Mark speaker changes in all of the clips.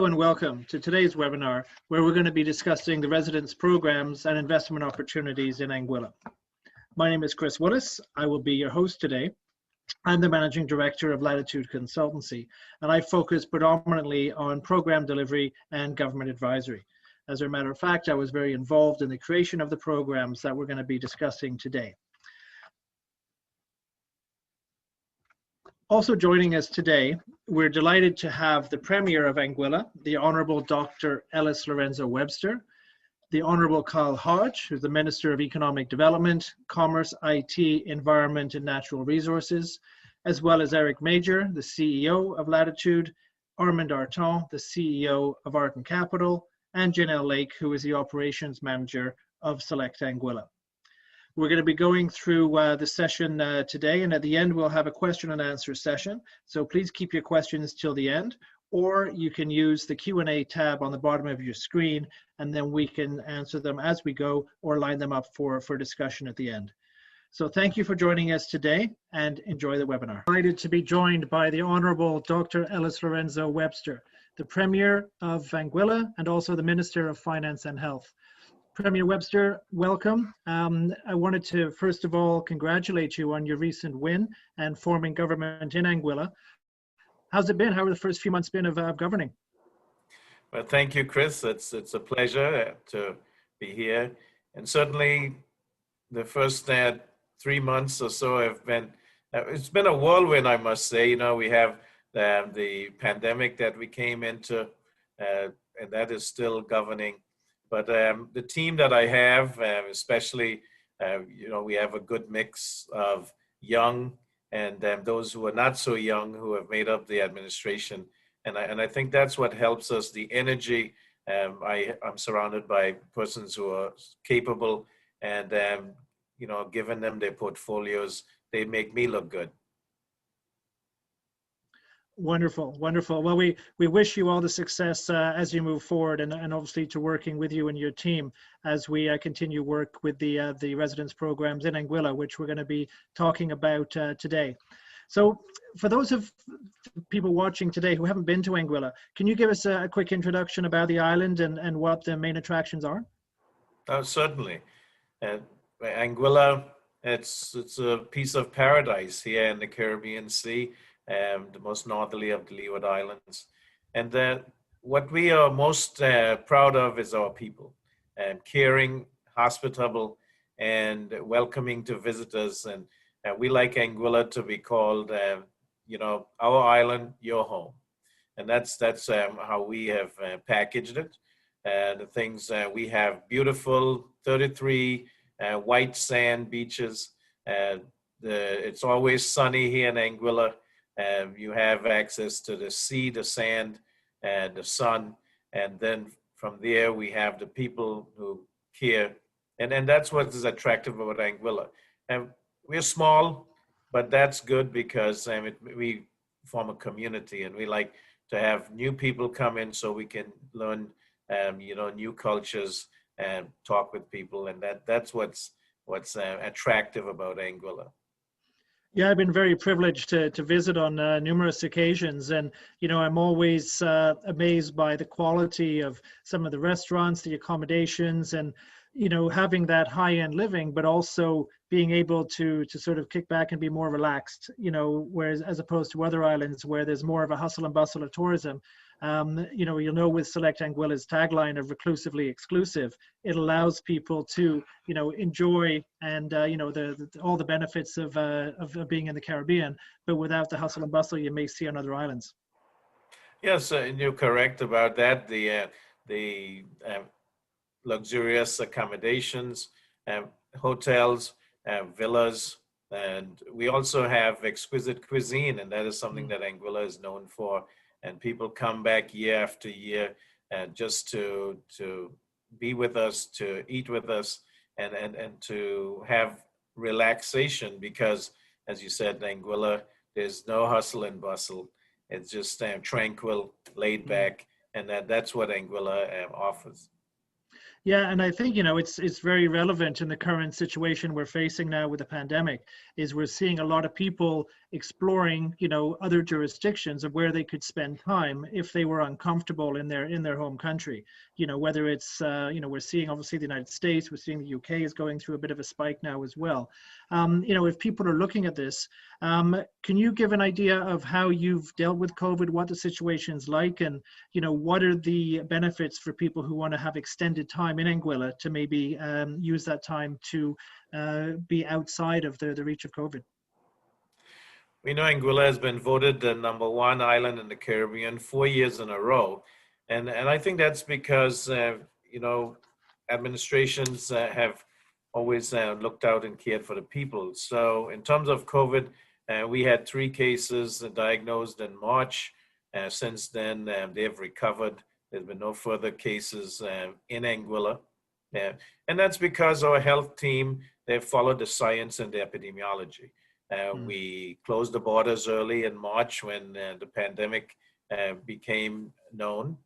Speaker 1: And welcome to today's webinar, where we're going to be discussing the residence programs and investment opportunities in Anguilla. My name is Chris Willis. I will be your host today. I'm the Managing Director of Latitude Consultancy, and I focus predominantly on program delivery and government advisory. As a matter of fact, I was very involved in the creation of the programs that we're going to be discussing today. Also joining us today, we're delighted to have the Premier of Anguilla, the Honourable Dr. Ellis Lorenzo Webster, the Honourable Carl Hodge, who's the Minister of Economic Development, Commerce, IT, Environment and Natural Resources, as well as Eric Major, the CEO of Latitude, Armand Arton, the CEO of Art and Capital, and Janelle Lake, who is the Operations Manager of Select Anguilla. We're going to be going through the session today, and at the end we'll have a question and answer session. So please keep your questions till the end, or you can use the Q&A tab on the bottom of your screen, and then we can answer them as we go or line them up for discussion at the end. So thank you for joining us today and enjoy the webinar. I'm delighted to be joined by the Honourable Dr. Ellis Lorenzo Webster, the Premier of Anguilla and also the Minister of Finance and Health. Premier Webster, welcome. I wanted to first of all congratulate you on your recent win and forming government in Anguilla. How's it been? How have the first few months been of governing?
Speaker 2: Well, thank you, Chris. It's a pleasure to be here. And certainly the first 3 months or so have been, it's been a whirlwind, I must say. You know, we have the pandemic that we came into, and that is still governing. But the team that I have, especially, we have a good mix of young and those who are not so young who have made up the administration. And I think that's what helps us, the energy. I'm surrounded by persons who are capable and, given them their portfolios, they make me look good.
Speaker 1: Wonderful, wonderful. Well, we wish you all the success as you move forward, and obviously to working with you and your team as we continue work with the residence programs in Anguilla, which we're going to be talking about today. So for those of people watching today who haven't been to Anguilla, can you give us a quick introduction about the island and what the main attractions are?
Speaker 2: Certainly. Anguilla, it's a piece of paradise here in the Caribbean Sea. The most northerly of the Leeward Islands. And what we are most proud of is our people, caring, hospitable, and welcoming to visitors. And we like Anguilla to be called, our island, your home. And that's how we have packaged it. The things we have beautiful 33 white sand beaches. It's always sunny here in Anguilla. You have access to the sea, the sand, and the sun. And then from there, we have the people who care. And that's what is attractive about Anguilla. And we're small, but that's good because we form a community, and we like to have new people come in so we can learn, new cultures and talk with people. And that's what's attractive about Anguilla.
Speaker 1: Yeah, I've been very privileged to visit on numerous occasions, and I'm always amazed by the quality of some of the restaurants, the accommodations, and having that high-end living, but also being able to sort of kick back and be more relaxed. Whereas as opposed to other islands where there's more of a hustle and bustle of tourism. With Select Anguilla's tagline of reclusively exclusive, it allows people to, enjoy and, all the benefits of being in the Caribbean, but without the hustle and bustle you may see on other islands.
Speaker 2: Yes, you're correct about that. The luxurious accommodations, hotels, villas, and we also have exquisite cuisine, and that is something that Anguilla is known for. And people come back year after year just to be with us, to eat with us, and to have relaxation because, as you said, Anguilla, there's no hustle and bustle. It's just tranquil, laid back, and that's what Anguilla offers.
Speaker 1: Yeah, and I think, it's very relevant in the current situation we're facing now with the pandemic, is we're seeing a lot of people exploring, other jurisdictions of where they could spend time if they were uncomfortable in their home country. Whether it's we're seeing obviously the United States, we're seeing the UK is going through a bit of a spike now as well. If people are looking at this, can you give an idea of how you've dealt with COVID, what the situation's like, and what are the benefits for people who want to have extended time in Anguilla to maybe use that time to be outside of the reach of COVID?
Speaker 2: We know Anguilla has been voted the #1 island in the Caribbean 4 years in a row. And I think that's because, administrations have always looked out and cared for the people. So in terms of COVID, we had 3 cases diagnosed in March. Since then, they've recovered. There's been no further cases in Anguilla. And that's because our health team, they followed the science and the epidemiology. We closed the borders early in March when the pandemic became known.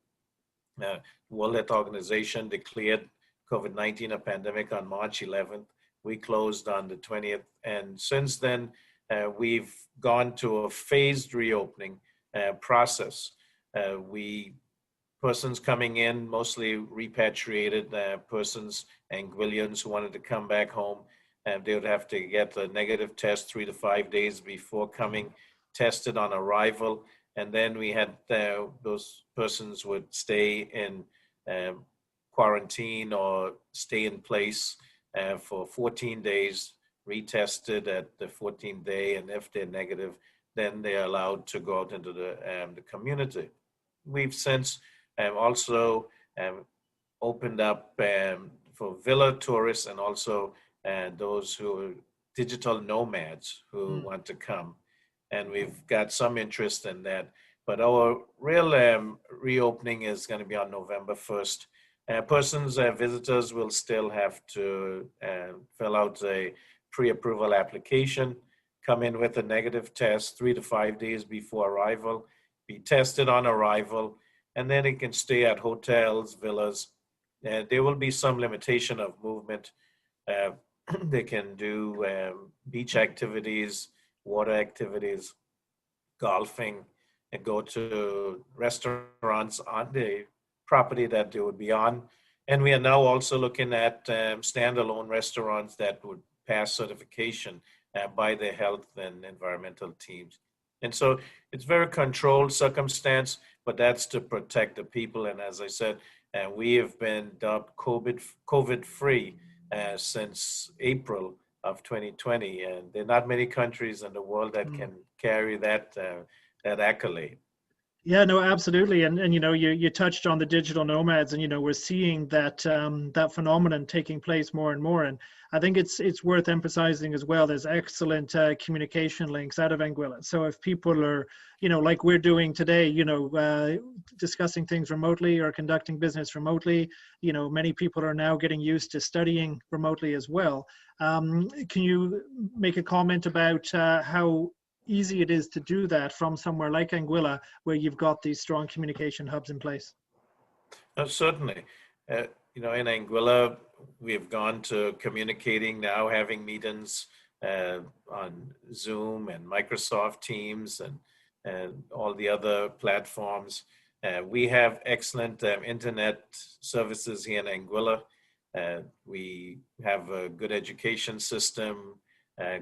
Speaker 2: World Health Organization declared COVID-19 a pandemic on March 11th. We closed on the 20th. And since then, we've gone to a phased reopening process. Persons coming in, mostly repatriated persons, Anguillians who wanted to come back home, they would have to get a negative test 3 to 5 days before coming, tested on arrival. And then we had those persons would stay in quarantine or stay in place for 14 days, retested at the 14th day. And if they're negative, then they're allowed to go out into the community. We've since also opened up for villa tourists and also those who are digital nomads who want to come. And we've got some interest in that. But our real reopening is going to be on November 1st. Visitors will still have to fill out a pre-approval application, come in with a negative test 3 to 5 days before arrival, be tested on arrival, and then they can stay at hotels, villas. There will be some limitation of movement. They can do beach activities, water activities, golfing, and go to restaurants on the property that they would be on. And we are now also looking at standalone restaurants that would pass certification by the health and environmental teams. And so it's very controlled circumstance, but that's to protect the people. And as I said, we have been dubbed COVID-free since April of 2020. And there are not many countries in the world that can carry that accolade.
Speaker 1: Yeah, no, absolutely. And you touched on the digital nomads, and we're seeing that that phenomenon taking place more and more. And I think it's worth emphasizing as well. There's excellent communication links out of Anguilla. So if people are, like we're doing today, discussing things remotely or conducting business remotely, many people are now getting used to studying remotely as well. Can you make a comment about how easy it is to do that from somewhere like Anguilla, where you've got these strong communication hubs in place?
Speaker 2: Certainly. In Anguilla, we've gone to communicating now, having meetings on Zoom and Microsoft Teams and all the other platforms. We have excellent internet services here in Anguilla. We have a good education system,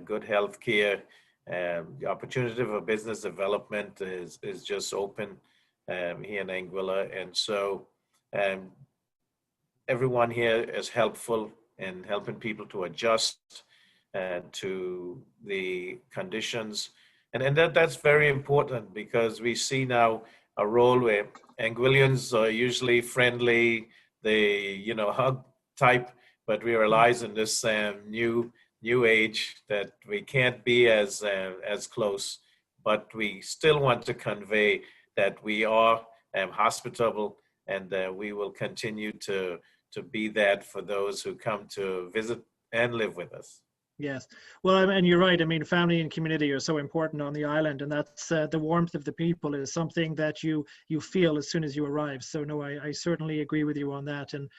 Speaker 2: good health care. The opportunity for business development is just open here in Anguilla. And so everyone here is helpful in helping people to adjust to the conditions. And that's very important, because we see now a role where Anguillians are usually friendly, they, hug type, but we realize in this new age that we can't be as close, but we still want to convey that we are hospitable, and we will continue to be that for those who come to visit and live with us.
Speaker 1: Yes. Well, and you're right. I mean, family and community are so important on the island, and that's the warmth of the people is something that you feel as soon as you arrive. So no, I certainly agree with you on that. And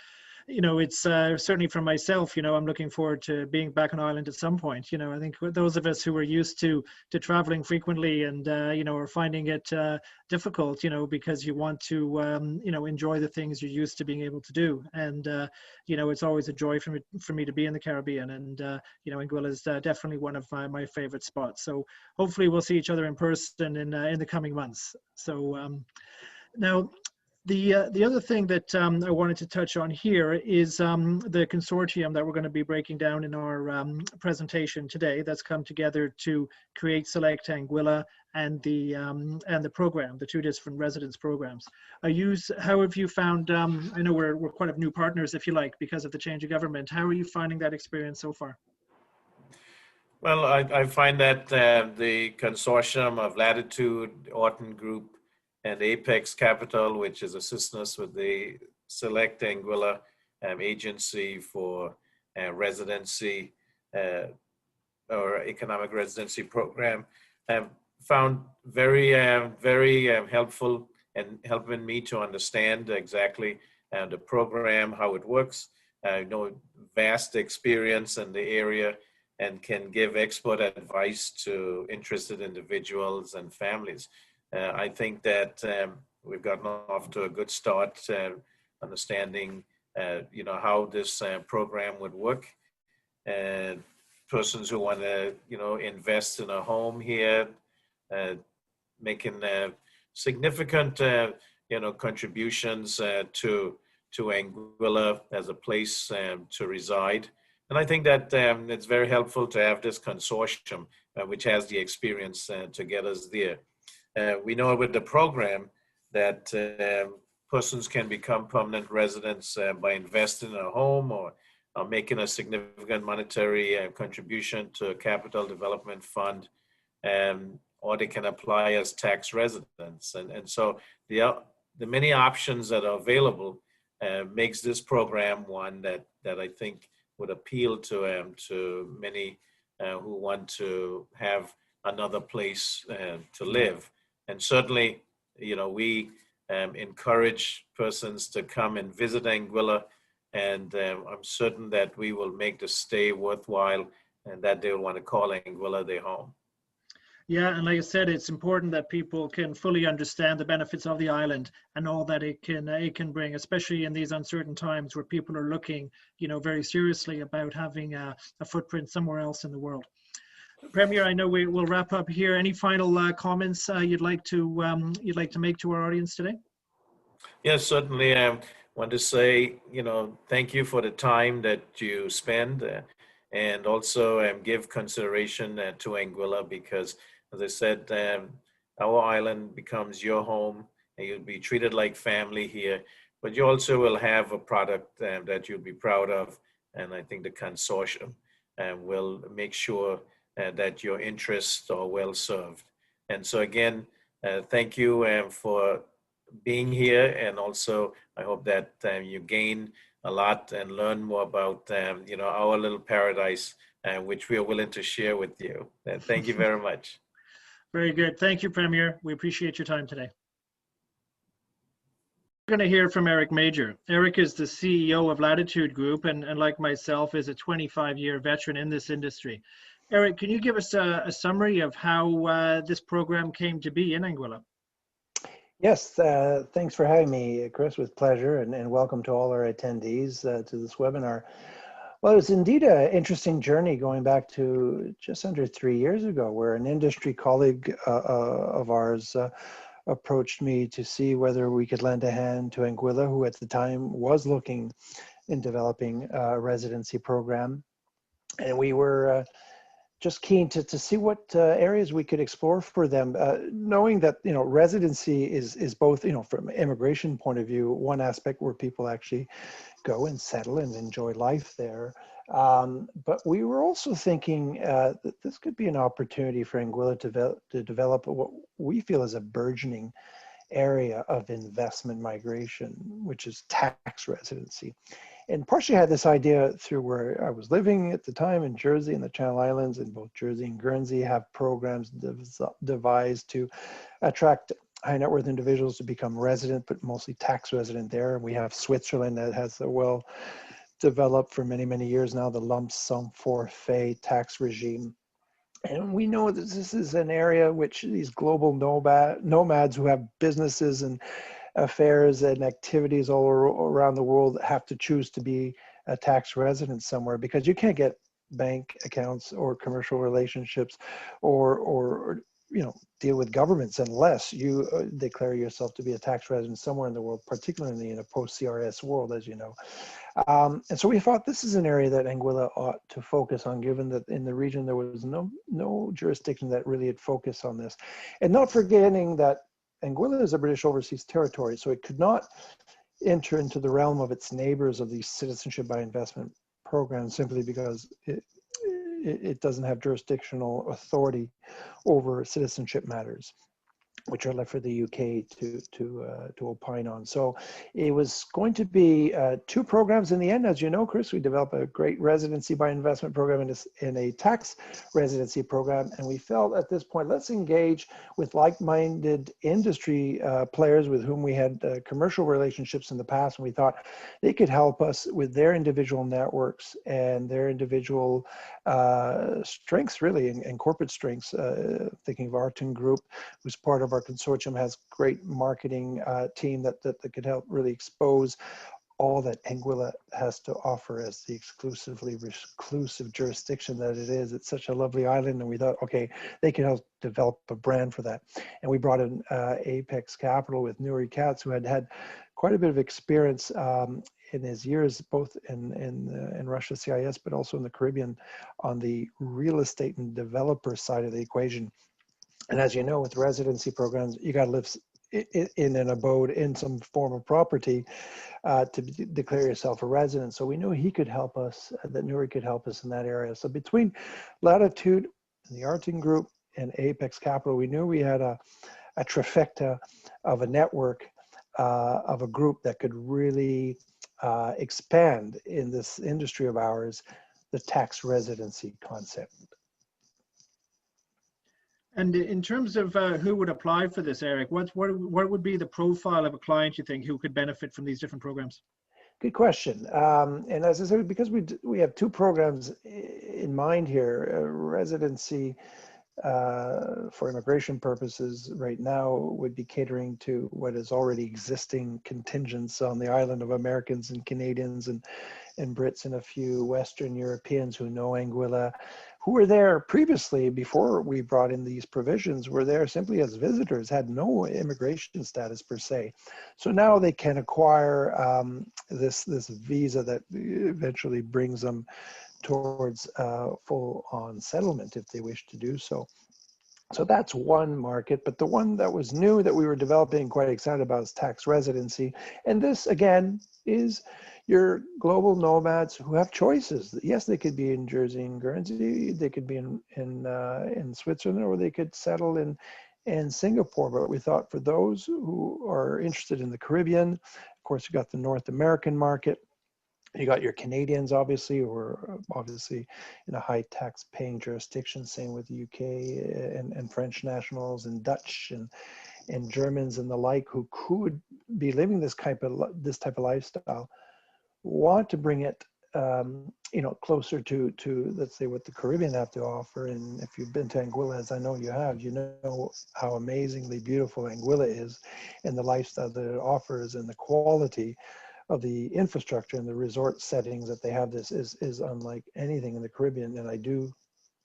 Speaker 1: it's certainly for myself, I'm looking forward to being back on Ireland at some point. I think those of us who are used to traveling frequently and, are finding it difficult, because you want to, enjoy the things you're used to being able to do. And, it's always a joy for me to be in the Caribbean. And, Anguilla is definitely one of my favorite spots. So hopefully we'll see each other in person in the coming months. So now, the other thing that I wanted to touch on here is the consortium that we're going to be breaking down in our presentation today. That's come together to create Select Anguilla and the program, the two different residence programs. How have you found? I know we're quite a new partners, if you like, because of the change of government. How are you finding that experience so far?
Speaker 2: Well, I find that the consortium of Latitude, Orton Group, and Apex Capital, which is assisting us with the Select Anguilla agency for residency or economic residency program, found very, very helpful and helping me to understand exactly the program, how it works. I know vast experience in the area and can give expert advice to interested individuals and families. I think that we've gotten off to a good start, understanding, how this program would work. And persons who want to, invest in a home here, making significant, contributions to Anguilla as a place to reside. And I think that it's very helpful to have this consortium, which has the experience to get us there. We know with the program that persons can become permanent residents by investing in a home or making a significant monetary contribution to a capital development fund, or they can apply as tax residents. And so the many options that are available makes this program one that I think would appeal to many who want to have another place to live. And certainly, we encourage persons to come and visit Anguilla, and I'm certain that we will make the stay worthwhile and that they'll want to call Anguilla their home.
Speaker 1: Yeah, and like I said, it's important that people can fully understand the benefits of the island and all that it can bring, especially in these uncertain times where people are looking, very seriously about having a footprint somewhere else in the world. Premier, I know we will wrap up here. Any final comments you'd like to make to our audience today?
Speaker 2: Yes, certainly. I want to say, thank you for the time that you spend, and also give consideration to Anguilla, because, as I said, our island becomes your home, and you'll be treated like family here. But you also will have a product that you'll be proud of, and I think the consortium will make sure that your interests are well served. And so again, thank you for being here, and also I hope that you gain a lot and learn more about our little paradise, which we are willing to share with you. Thank you very much.
Speaker 1: Very good. Thank you, Premier. We appreciate your time today. We're going to hear from Eric Major. Eric is the CEO of Latitude Group, and like myself is a 25-year veteran in this industry. Eric, can you give us a summary of how this program came to be in Anguilla?
Speaker 3: Yes, thanks for having me, Chris, with pleasure, and welcome to all our attendees to this webinar. Well, it was indeed an interesting journey going back to just under 3 years ago, where an industry colleague of ours approached me to see whether we could lend a hand to Anguilla, who at the time was looking in developing a residency program. And we were just keen to see what areas we could explore for them, knowing that residency is both from an immigration point of view, one aspect where people actually go and settle and enjoy life there, but we were also thinking that this could be an opportunity for Anguilla to develop what we feel is a burgeoning area of investment migration, which is tax residency. And partially had this idea through where I was living at the time in Jersey and the Channel Islands, and both Jersey and Guernsey have programs devised to attract high net worth individuals to become resident, but mostly tax resident there. We have Switzerland that has a well developed for many, many years now, the lump sum forfait tax regime. And we know that this is an area which these global nomads who have businesses and affairs and activities all around the world have to choose to be a tax resident somewhere, because you can't get bank accounts or commercial relationships or deal with governments unless you declare yourself to be a tax resident somewhere in the world, particularly in a post-CRS world, as you know. And so we thought this is an area that Anguilla ought to focus on, given that in the region there was no jurisdiction that really had focused on this. And not forgetting that Anguilla is a British overseas territory, so it could not enter into the realm of its neighbors of these citizenship by investment programs simply because it doesn't have jurisdictional authority over citizenship matters, which are left for the UK to opine on. So it was going to be 2 programs in the end. As you know, Chris, we developed a great residency by investment program and a tax residency program. And we felt at this point, let's engage with like-minded industry players with whom we had commercial relationships in the past. And we thought they could help us with their individual networks and their individual strengths, really, and corporate strengths. Thinking of Arton Group, who's part of our consortium, has great marketing team that could help really expose all that Anguilla has to offer as the exclusively reclusive jurisdiction that it is. It's such a lovely island, and we thought, okay, they can help develop a brand for that. And we brought in Apex Capital with Nuri Katz, who had quite a bit of experience in his years, both in Russia CIS, but also in the Caribbean on the real estate and developer side of the equation. And as you know, with residency programs, you got to live in an abode in some form of property to declare yourself a resident. So we knew he could help us, that Nuri could help us in that area. So between Latitude and the Arton Group and Apex Capital, we knew we had a trifecta of a network of a group that could really expand in this industry of ours, the tax residency concept.
Speaker 1: And in terms of who would apply for this, Eric, what would be the profile of a client you think who could benefit from these different programs?
Speaker 3: Good question. And as I said, because we have 2 programs in mind here, residency for immigration purposes right now would be catering to what is already existing contingents on the island of Americans and Canadians and Brits and a few Western Europeans who know Anguilla, who were there previously before we brought in these provisions, were there simply as visitors, had no immigration status per se. So now they can acquire this visa that eventually brings them towards full-on settlement if they wish to do so. So that's one market, but the one that was new that we were developing, quite excited about, is tax residency. And this, again, is your global nomads who have choices. Yes, they could be in Jersey and Guernsey, they could be in Switzerland, or they could settle in Singapore. But we thought for those who are interested in the Caribbean, of course, you got the North American market. You got your Canadians, obviously, who are obviously in a high tax paying jurisdiction, same with the UK and French nationals and Dutch and Germans and the like, who could be living this type of lifestyle, want to bring it closer to let's say what the Caribbean have to offer. And if you've been to Anguilla, as I know you have, you know how amazingly beautiful Anguilla is and the lifestyle that it offers and the quality of the infrastructure and the resort settings that they have. This is unlike anything in the Caribbean, and I do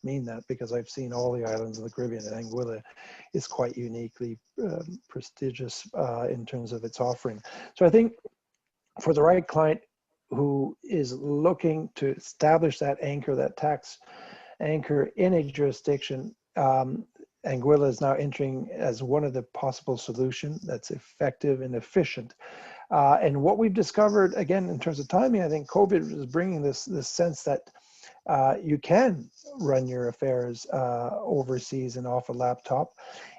Speaker 3: mean that because I've seen all the islands in the Caribbean, and Anguilla is quite uniquely prestigious in terms of its offering. So I think for the right client who is looking to establish that anchor, that tax anchor in a jurisdiction, Anguilla is now entering as one of the possible solutions that's effective and efficient. And what we've discovered, again, in terms of timing, I think COVID is bringing this sense that you can run your affairs overseas and off a laptop.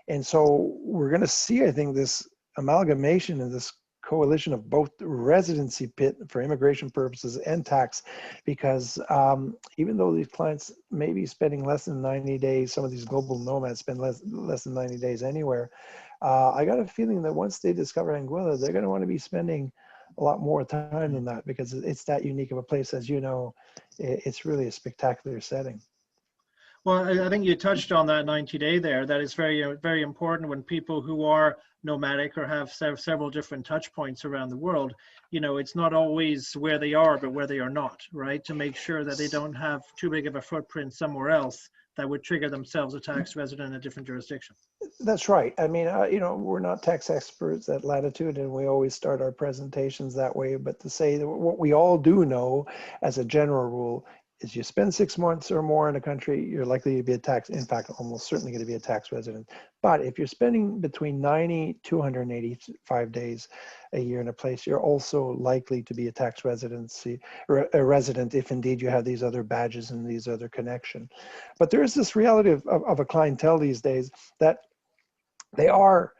Speaker 3: And so we're going to see, I think, this amalgamation and this coalition of both residency pit for immigration purposes and tax, because even though these clients may be spending less than 90 days, some of these global nomads spend less than 90 days anywhere. I got a feeling that once they discover Anguilla, they're going to want to be spending a lot more time than that, because it's that unique of a place. As you know, it's really a spectacular setting.
Speaker 1: Well, I think you touched on that 90-day there. That is very, very important when people who are nomadic or have several different touch points around the world, you know, it's not always where they are, but where they are not, right? To make sure that they don't have too big of a footprint somewhere else that would trigger themselves a tax resident in a different jurisdiction.
Speaker 3: That's right. I mean, you know, we're not tax experts at Latitude, and we always start our presentations that way. But to say that what we all do know as a general rule is you spend 6 months or more in a country, you're likely to be a tax, in fact, almost certainly going to be a tax resident. But if you're spending between 90 to 185 days a year in a place, you're also likely to be a tax residency or a resident if indeed you have these other badges and these other connection. But there is this reality of a clientele these days that they are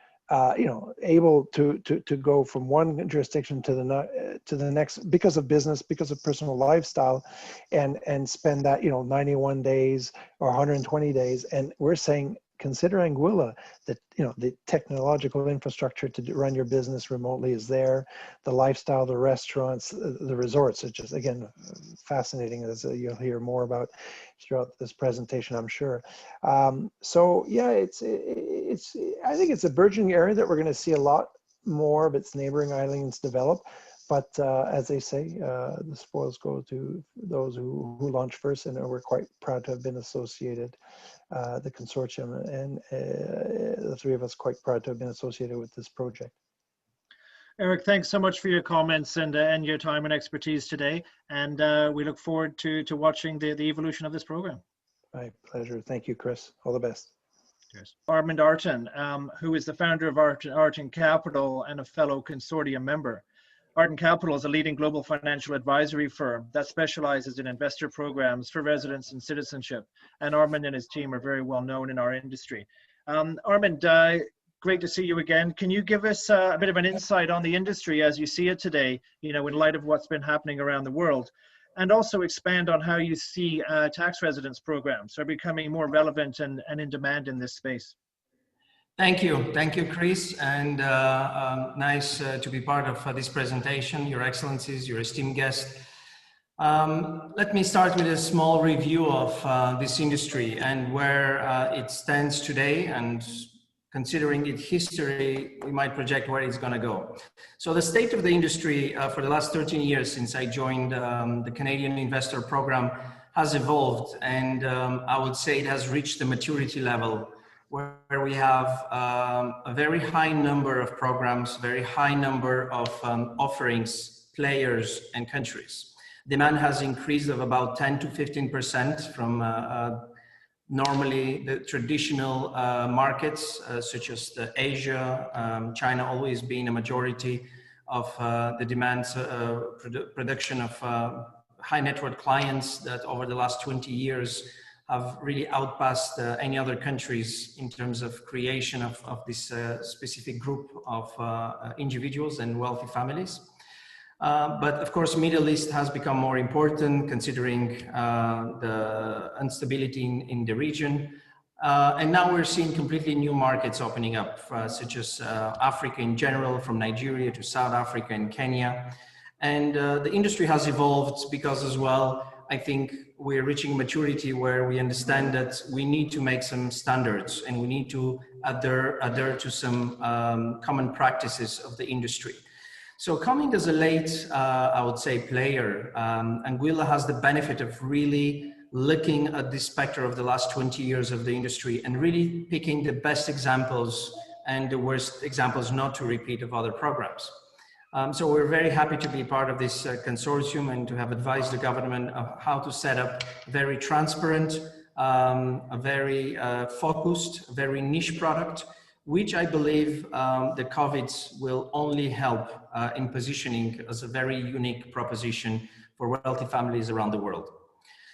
Speaker 3: you know, able to go from one jurisdiction to the next because of business, because of personal lifestyle, and spend that, you know, 91 days or 120 days. And we're saying, consider Anguilla, that, you know, the technological infrastructure to run your business remotely is there, the lifestyle, the restaurants, the resorts. It's just, again, fascinating, as you'll hear more about throughout this presentation, I'm sure. So yeah, I think it's a burgeoning area that we're going to see a lot more of its neighboring islands develop. But as they say, the spoils go to those who launch first, and we're quite proud to have been associated, the consortium, and the three of us quite proud to have been associated with this project.
Speaker 1: Eric, thanks so much for your comments and your time and expertise today. And we look forward to watching the evolution of this program.
Speaker 3: My pleasure. Thank you, Chris. All the best.
Speaker 1: Cheers. Armand Artin, who is the founder of Artin Capital and a fellow consortium member. Artin Capital is a leading global financial advisory firm that specializes in investor programs for residence and citizenship. And Armand and his team are very well known in our industry. Armand, great to see you again. Can you give us a bit of an insight on the industry as you see it today, you know, in light of what's been happening around the world? And also expand on how you see tax residence programs are becoming more relevant and in demand in this space.
Speaker 4: Thank you, Chris, and nice to be part of this presentation, Your Excellencies, your esteemed guest. Let me start with a small review of this industry and where it stands today, and considering its history, we might project where it's going to go. So the state of the industry for the last 13 years since I joined the Canadian Investor Program has evolved, and I would say it has reached the maturity level where we have a very high number of programs, very high number of offerings, players, and countries. Demand has increased of about 10 to 15% from normally the traditional markets, such as the Asia, China always being a majority of the demands, production of high net worth clients that over the last 20 years have really outpassed any other countries in terms of creation of this specific group of individuals and wealthy families. But of course, Middle East has become more important considering the instability in the region. And now we're seeing completely new markets opening up, such as Africa in general, from Nigeria to South Africa and Kenya. And the industry has evolved because as well, I think we're reaching maturity where we understand that we need to make some standards and we need to adhere to some common practices of the industry. So coming as a late, I would say, player, Anguilla has the benefit of really looking at the spectrum of the last 20 years of the industry and really picking the best examples and the worst examples not to repeat of other programs. So we're very happy to be part of this consortium and to have advised the government of how to set up a very transparent, a very focused, very niche product, which I believe the COVID will only help in positioning as a very unique proposition for wealthy families around the world.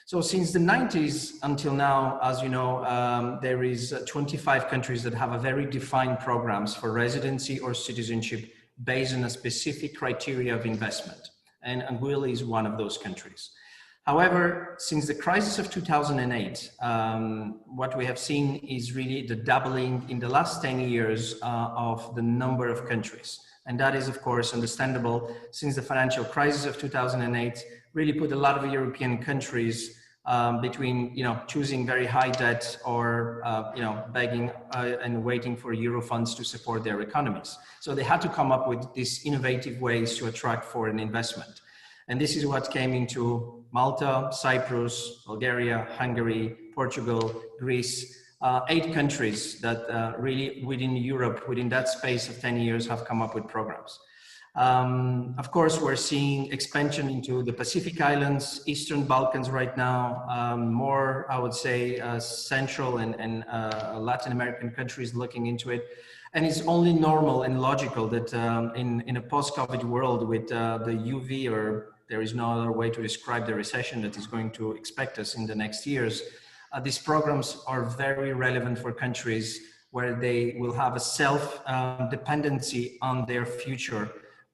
Speaker 4: So since the 90s until now, as you know, there is 25 countries that have a very defined programs for residency or citizenship based on a specific criteria of investment. And Anguilla is one of those countries. However, since the crisis of 2008, what we have seen is really the doubling in the last 10 years of the number of countries. And that is, of course, understandable, since the financial crisis of 2008 really put a lot of European countries between, choosing very high debt or, begging and waiting for Euro funds to support their economies. So they had to come up with these innovative ways to attract foreign investment. And this is what came into Malta, Cyprus, Bulgaria, Hungary, Portugal, Greece, 8 countries that really within Europe, within that space of 10 years, have come up with programs. Of course, we're seeing expansion into the Pacific Islands, Eastern Balkans right now, more, I would say, Central and Latin American countries looking into it. And it's only normal and logical that in a post-COVID world with the UV, or there is no other way to describe the recession that is going to expect us in the next years, these programs are very relevant for countries where they will have a self-dependency on their future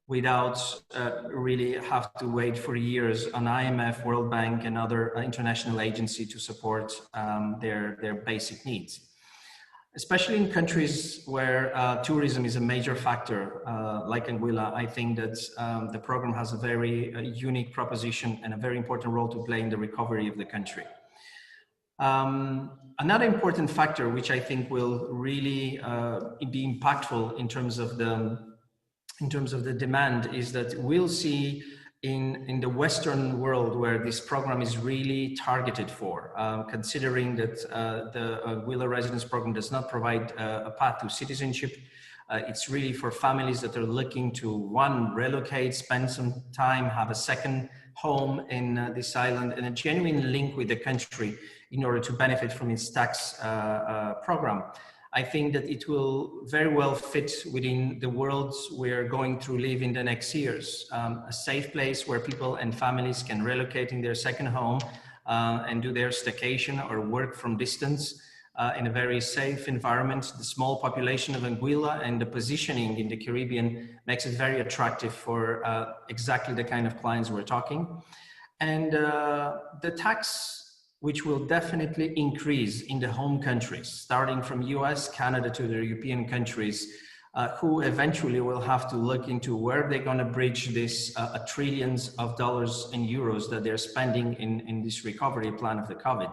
Speaker 4: without really have to wait for years on IMF, World Bank, and other international agencies to support their basic needs. Especially in countries where tourism is a major factor, like Anguilla, I think that the program has a very unique proposition and a very important role to play in the recovery of the country. Another important factor, which I think will really be impactful in terms of the demand, is that we'll see in the Western world where this program is really targeted for, considering that the Anguilla residence program does not provide a path to citizenship. It's really for families that are looking to, one, relocate, spend some time, have a second home in this island, and a genuine link with the country in order to benefit from its tax program. I think that it will very well fit within the worlds we're going to live in the next years. A safe place where people and families can relocate in their second home and do their staycation or work from distance in a very safe environment. The small population of Anguilla and the positioning in the Caribbean makes it very attractive for exactly the kind of clients we're talking. And the tax, which will definitely increase in the home countries, starting from US, Canada to the European countries, who eventually will have to look into where they're going to bridge this trillions of dollars and euros that they're spending in this recovery plan of the COVID.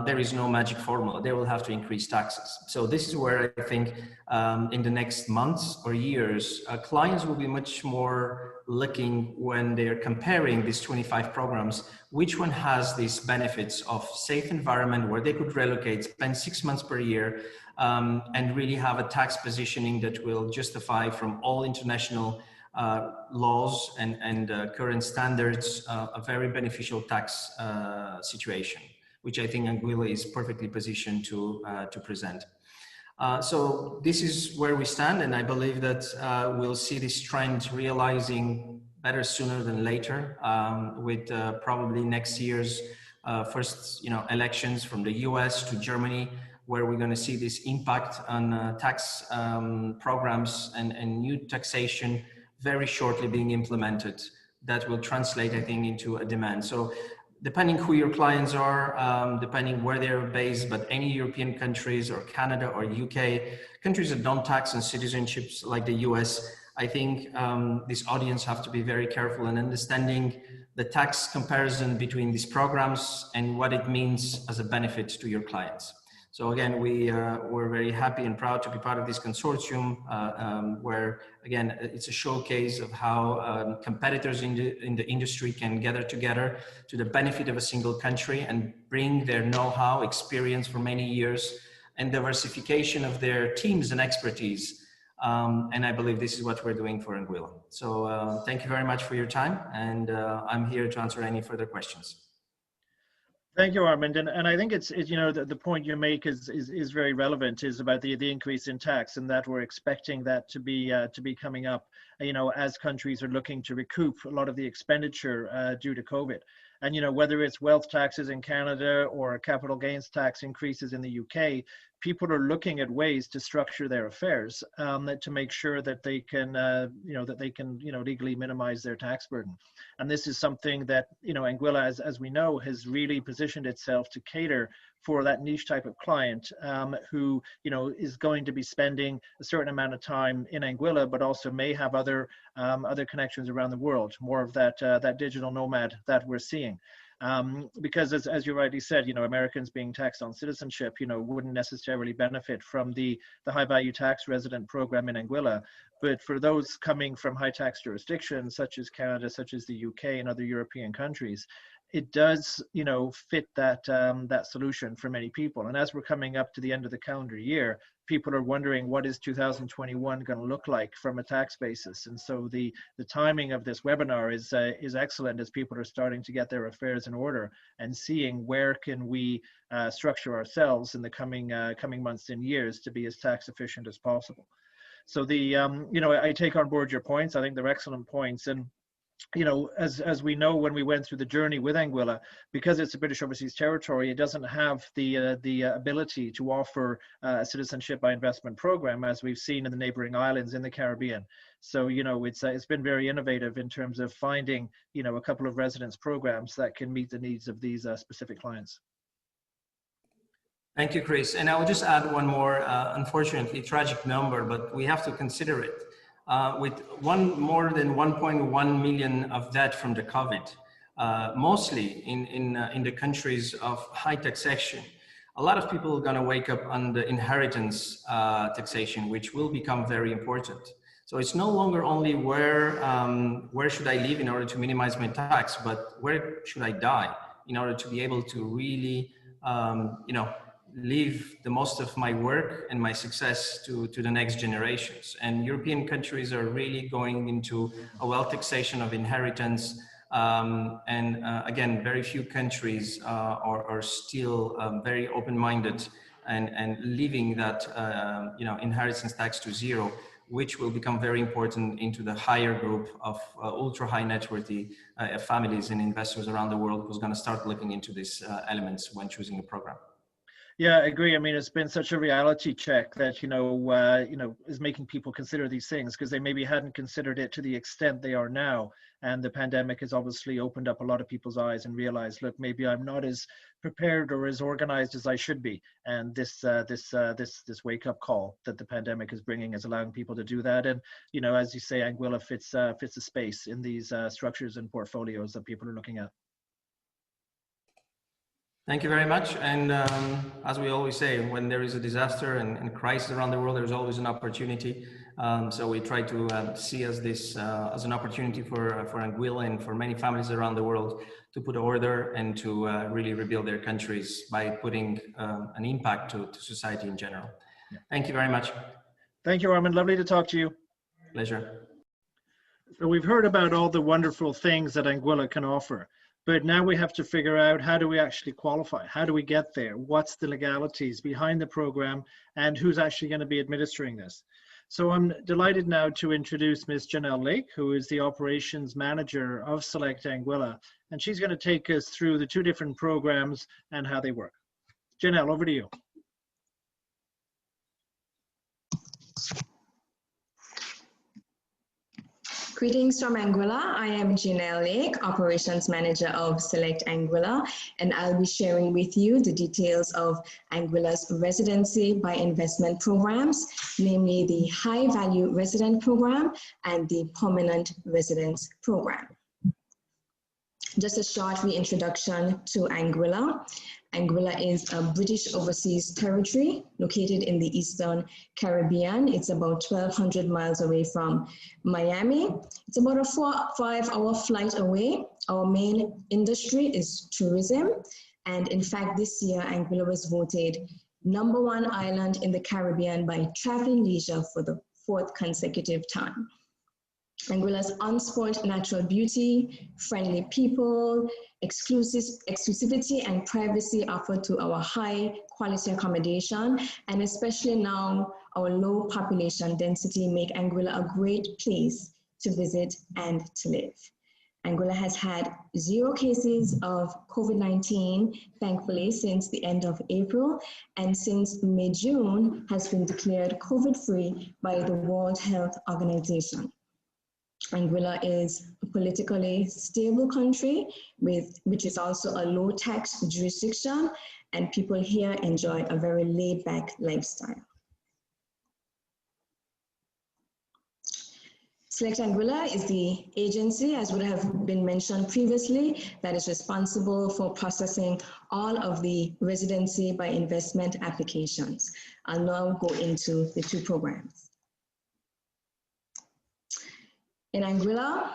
Speaker 4: There is no magic formula. They will have to increase taxes. So this is where I think in the next months or years, clients will be much more looking when they're comparing these 25 programs, which one has these benefits of safe environment where they could relocate, spend 6 months per year, and really have a tax positioning that will justify from all international laws and current standards a very beneficial tax situation, which I think Anguilla is perfectly positioned to present. So this is where we stand, and I believe that we'll see this trend realizing better sooner than later, with probably next year's first elections from the US to Germany, where we're going to see this impact on tax programs and new taxation very shortly being implemented. That will translate, I think, into a demand. So depending who your clients are, depending where they're based, but any European countries or Canada or UK, countries that don't tax on citizenships like the US, I think this audience have to be very careful in understanding the tax comparison between these programs and what it means as a benefit to your clients. So again, we're very happy and proud to be part of this consortium, where again, it's a showcase of how competitors in the industry can gather together to the benefit of a single country and bring their know-how, experience for many years, and diversification of their teams and expertise. And I believe this is what we're doing for Anguilla. So thank you very much for your time, and I'm here to answer any further questions.
Speaker 1: Thank you, Armand. And I think it's the point you make is very relevant, is about the increase in tax, and that we're expecting that to be coming up, as countries are looking to recoup a lot of the expenditure due to COVID. And whether it's wealth taxes in Canada or capital gains tax increases in the UK, people are looking at ways to structure their affairs to make sure that they can, legally minimize their tax burden. And this is something that, Anguilla, as we know, has really positioned itself to cater for that niche type of client who, is going to be spending a certain amount of time in Anguilla, but also may have other connections around the world, more of that digital nomad that we're seeing. Because as you rightly said, Americans being taxed on citizenship, wouldn't necessarily benefit from the high value tax resident program in Anguilla. But for those coming from high tax jurisdictions, such as Canada, such as the UK and other European countries, it does, fit that solution for many people. And as we're coming up to the end of the calendar year, people are wondering, what is 2021 going to look like from a tax basis? And so the timing of this webinar is excellent, as people are starting to get their affairs in order and seeing where can we structure ourselves in the coming months and years to be as tax efficient as possible. So I take on board your points. I think they're excellent points. And as we know, when we went through the journey with Anguilla, because it's a British Overseas Territory, it doesn't have the ability to offer a citizenship by investment program, as we've seen in the neighboring islands in the Caribbean. So, it's been very innovative in terms of finding, a couple of residence programs that can meet the needs of these specific clients.
Speaker 4: Thank you, Chris. And I will just add one more, unfortunately, tragic number, but we have to consider it. With more than 1.1 million of debt from the COVID, mostly in the countries of high taxation, a lot of people are going to wake up on the inheritance taxation, which will become very important. So it's no longer only where should I live in order to minimize my tax, but where should I die in order to be able to really, leave the most of my work and my success to the next generations. And European countries are really going into a wealth taxation of inheritance. Again, very few countries are still very open-minded and leaving that inheritance tax to zero, which will become very important into the higher group of ultra high net worthy families and investors around the world who's going to start looking into these elements when choosing a program.
Speaker 1: Yeah, I agree. I mean, it's been such a reality check that, is making people consider these things, because they maybe hadn't considered it to the extent they are now. And the pandemic has obviously opened up a lot of people's eyes and realized, look, maybe I'm not as prepared or as organized as I should be. And this wake up call that the pandemic is bringing is allowing people to do that. And, as you say, Anguilla fits a space in these structures and portfolios that people are looking at.
Speaker 4: Thank you very much. And as we always say, when there is a disaster and crisis around the world, there's always an opportunity. So we try to see this as an opportunity for Anguilla and for many families around the world to put order and to really rebuild their countries by putting an impact to society in general. Yeah. Thank you very much.
Speaker 1: Thank you, Armin. Lovely to talk to you.
Speaker 4: Pleasure.
Speaker 1: So we've heard about all the wonderful things that Anguilla can offer. But now we have to figure out, how do we actually qualify? How do we get there? What's the legalities behind the program, and who's actually going to be administering this? So I'm delighted now to introduce Ms. Janelle Lake, who is the operations manager of Select Anguilla, and she's going to take us through the two different programs and how they work. Janelle, over to you.
Speaker 5: Greetings from Anguilla. I am Janelle Lake, Operations Manager of Select Anguilla, and I'll be sharing with you the details of Anguilla's Residency by Investment programs, namely the High Value Resident Program and the Permanent Residence Program. Just a short reintroduction to Anguilla. Anguilla is a British Overseas Territory located in the Eastern Caribbean. It's about 1,200 miles away from Miami. It's about a 5-hour flight away. Our main industry is tourism. And in fact, this year, Anguilla was voted #1 island in the Caribbean by Traveling Leisure for the 4th consecutive time. Anguilla's unspoiled natural beauty, friendly people, exclusivity and privacy offered to our high quality accommodation, and especially now our low population density make Anguilla a great place to visit and to live. Anguilla has had 0 cases of COVID-19, thankfully, since the end of April, and since mid-June has been declared COVID-free by the World Health Organization. Anguilla is a politically stable country which is also a low-tax jurisdiction, and people here enjoy a very laid-back lifestyle. Select Anguilla is the agency, as would have been mentioned previously, that is responsible for processing all of the residency by investment applications. I'll now go into the 2 programs. In Anguilla,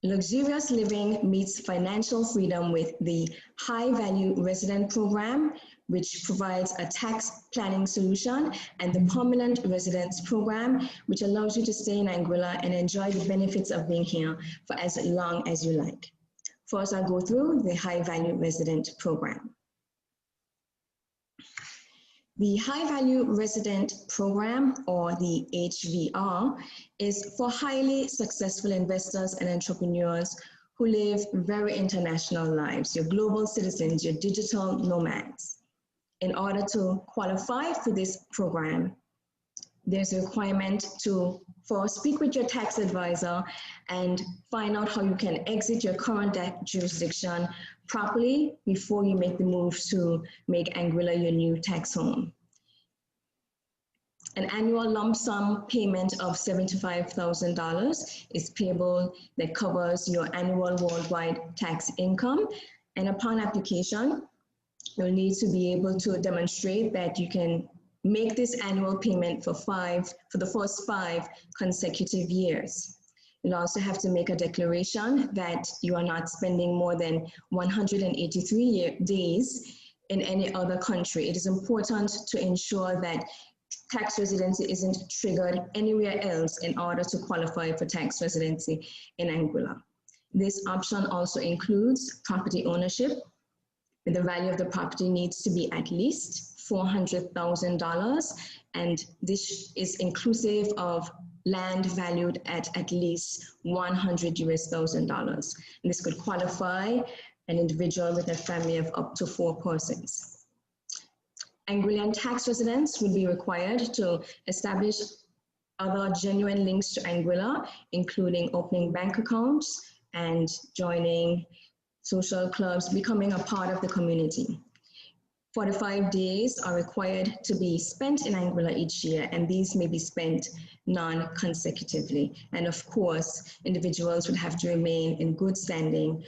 Speaker 5: luxurious living meets financial freedom with the High Value Resident Program, which provides a tax planning solution, and the Permanent Residence Program, which allows you to stay in Anguilla and enjoy the benefits of being here for as long as you like. First, I'll go through the High Value Resident Program. The High Value Resident Program, or the HVR, is for highly successful investors and entrepreneurs who live very international lives, your global citizens, your digital nomads. In order to qualify for this program, there's a requirement to first speak with your tax advisor and find out how you can exit your current jurisdiction properly before you make the move to make Anguilla your new tax home. An annual lump sum payment of $75,000 is payable that covers your annual worldwide tax income. And upon application, you'll need to be able to demonstrate that you can make this annual payment for the first 5 consecutive years. You'll also have to make a declaration that you are not spending more than 183 days in any other country. It is important to ensure that tax residency isn't triggered anywhere else in order to qualify for tax residency in Anguilla. This option also includes property ownership. The value of the property needs to be at least $400,000, and this is inclusive of land valued at least $100,000. And this could qualify an individual with a family of up to 4 persons. Anguillan tax residents would be required to establish other genuine links to Anguilla, including opening bank accounts and joining social clubs, becoming a part of the community. 45 days are required to be spent in Anguilla each year, and these may be spent non-consecutively. And of course, individuals would have to remain in good standing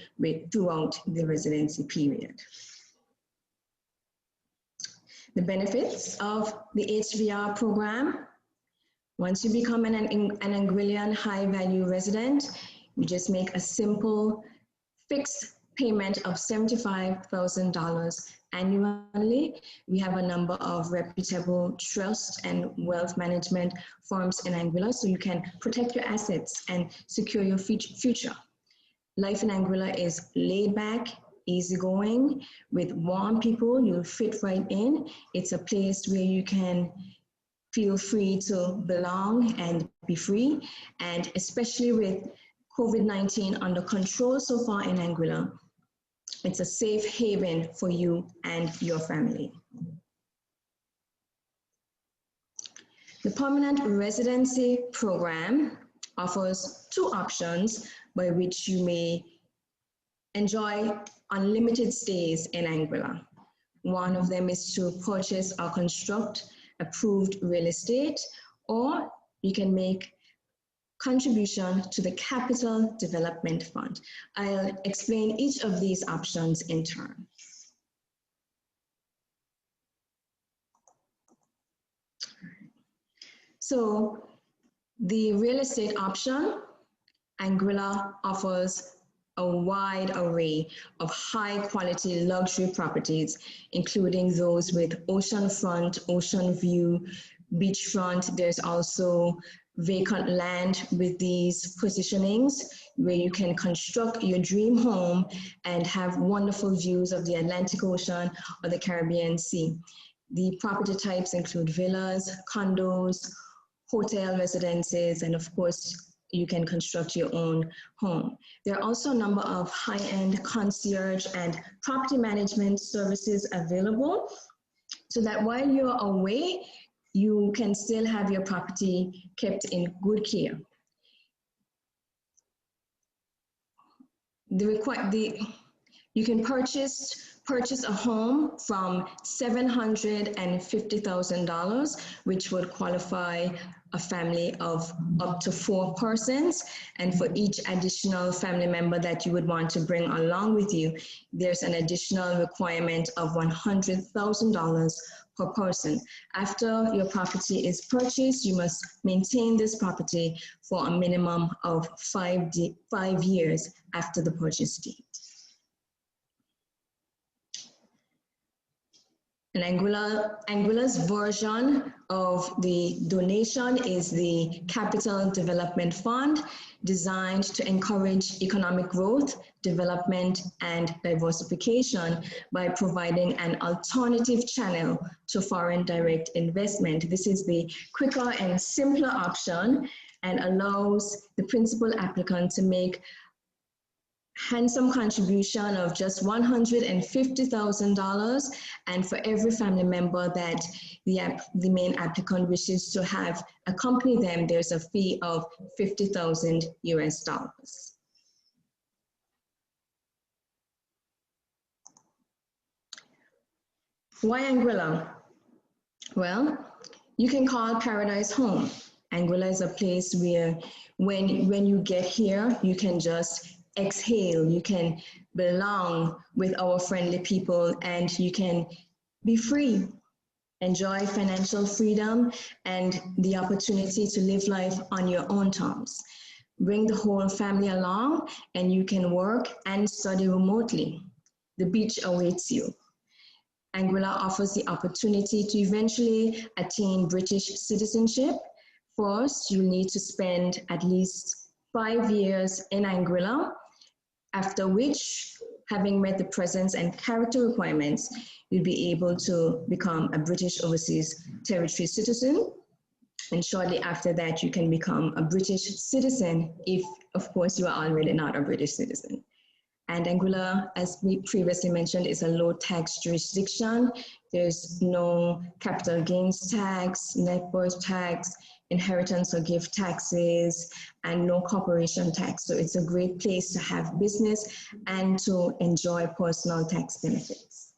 Speaker 5: throughout the residency period. The benefits of the HVR program: once you become an Anguillan high-value resident, you just make a simple fixed payment of $75,000 annually. We have a number of reputable trust and wealth management firms in Anguilla, so you can protect your assets and secure your future. Life in Anguilla is laid back, easygoing, with warm people. You'll fit right in. It's a place where you can feel free to belong and be free, and especially with COVID-19 under control so far in Anguilla, it's a safe haven for you and your family. The Permanent Residency Program offers 2 options by which you may enjoy unlimited stays in Anguilla. One of them is to purchase or construct approved real estate, or you can make contribution to the Capital Development Fund. I'll explain each of these options in turn. So the real estate option, Anguilla offers a wide array of high quality luxury properties, including those with oceanfront, ocean view, beachfront. There's also vacant land with these positionings where you can construct your dream home and have wonderful views of the Atlantic Ocean or the Caribbean Sea. The property types include villas, condos, hotel residences, and of course, you can construct your own home. There are also a number of high-end concierge and property management services available, so that while you're away, you can still have your property kept in good care. You can purchase a home from $750,000, which would qualify a family of up to 4 persons. And for each additional family member that you would want to bring along with you, there's an additional requirement of $100,000 per person. After your property is purchased, you must maintain this property for a minimum of 5 years after the purchase date. And Anguilla's version of the donation is the Capital Development Fund, designed to encourage economic growth, development, and diversification by providing an alternative channel to foreign direct investment. This is the quicker and simpler option and allows the principal applicant to make handsome contribution of just $150,000, and for every family member that the main applicant wishes to have accompany them, there's a fee of $50,000 US. Why Anguilla? Well, you can call paradise home. Anguilla is a place where when you get here, you can just exhale, you can belong with our friendly people, and you can be free, enjoy financial freedom and the opportunity to live life on your own terms. Bring the whole family along and you can work and study remotely. The beach awaits you. Anguilla offers the opportunity to eventually attain British citizenship. First, you need to spend at least 5 years in Anguilla, after which, having met the presence and character requirements, you'll be able to become a British Overseas Territory citizen. And shortly after that, you can become a British citizen if, of course, you are already not a British citizen. And Anguilla, as we previously mentioned, is a low tax jurisdiction. There's no capital gains tax, net worth tax, inheritance or gift taxes, and no corporation tax. So it's a great place to have business and to enjoy personal tax benefits.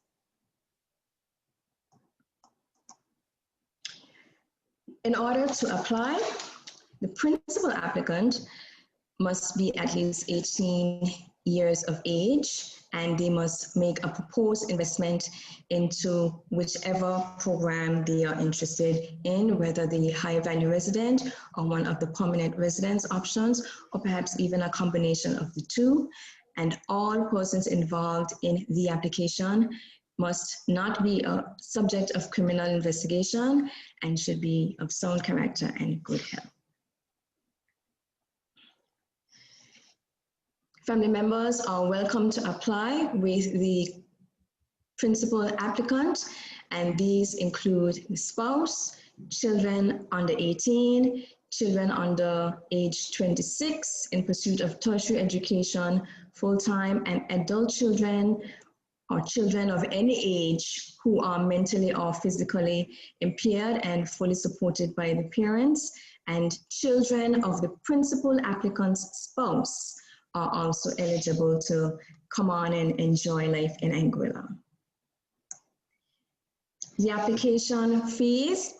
Speaker 5: In order to apply, the principal applicant must be at least 18 years of age, and they must make a proposed investment into whichever program they are interested in, whether the high value resident or one of the permanent residence options, or perhaps even a combination of the two. And all persons involved in the application must not be a subject of criminal investigation and should be of sound character and good health. Family members are welcome to apply with the principal applicant, and these include the spouse, children under 18, children under age 26 in pursuit of tertiary education full-time, and adult children or children of any age who are mentally or physically impaired and fully supported by the parents, and children of the principal applicant's spouse are also eligible to come on and enjoy life in Anguilla. The application fees,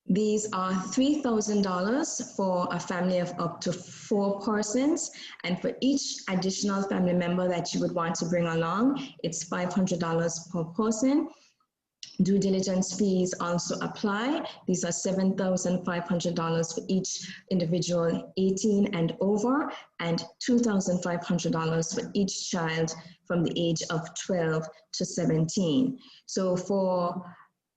Speaker 5: these are $3,000 for a family of up to 4 persons, and for each additional family member that you would want to bring along, it's $500 per person. Due diligence fees also apply. These are $7,500 for each individual 18 and over, and $2,500 for each child from the age of 12 to 17. So for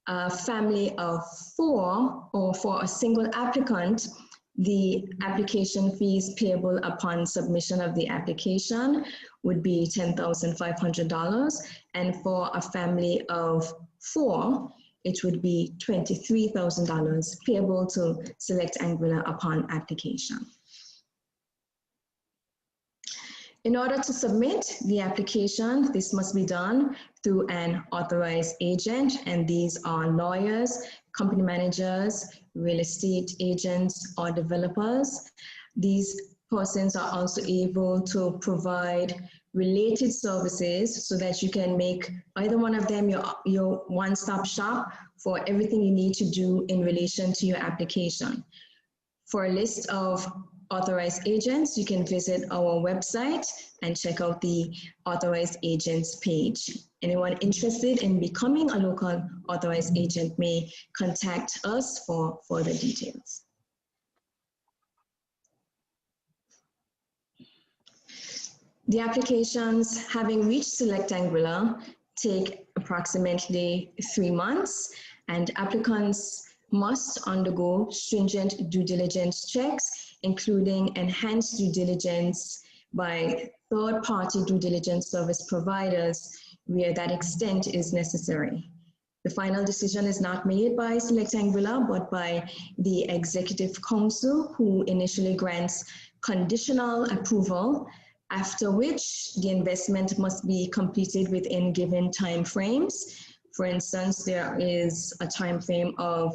Speaker 5: a family of 4 or for a single applicant, the application fees payable upon submission of the application would be $10,500, and for a family of 4, it would be $23,000 payable to Select Anguilla upon application. In order to submit the application, this must be done through an authorized agent, and these are lawyers, company managers, real estate agents, or developers. These persons are also able to provide related services so that you can make either one of them your one-stop shop for everything you need to do in relation to your application. For a list of authorized agents, you can visit our website and check out the authorized agents page. Anyone interested in becoming a local authorized agent may contact us for further details. The applications, having reached Select Anguilla, take approximately 3 months, and applicants must undergo stringent due diligence checks, including enhanced due diligence by third-party due diligence service providers where that extent is necessary. The final decision is not made by Select Anguilla, but by the Executive Council, who initially grants conditional approval, after which the investment must be completed within given time frames. For instance, there is a time frame of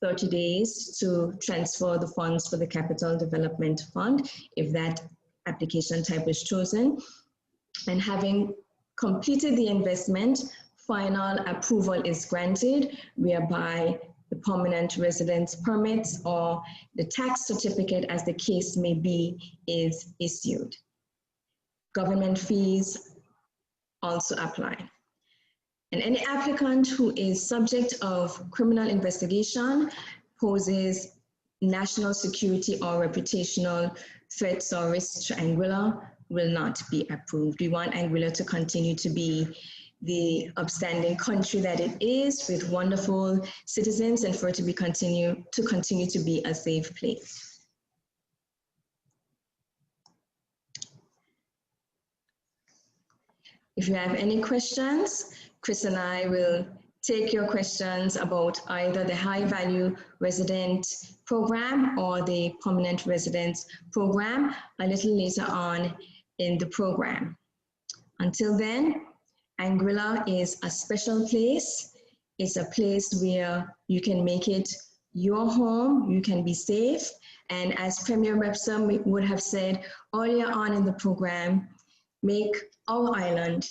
Speaker 5: 30 days to transfer the funds for the Capital Development Fund, if that application type is chosen. And having completed the investment, final approval is granted, whereby the permanent residence permit or the tax certificate, as the case may be, is issued. Government fees also apply. And any applicant who is subject of criminal investigation, poses national security or reputational threats or risks to Anguilla, will not be approved. We want Anguilla to continue to be the upstanding country that it is, with wonderful citizens, and for it to continue to be a safe place. If you have any questions, Chris and I will take your questions about either the high value resident program or the permanent residence program a little later on in the program. Until then, Anguilla is a special place. It's a place where you can make it your home, you can be safe. And as Premier Webster would have said earlier on in the program, make our island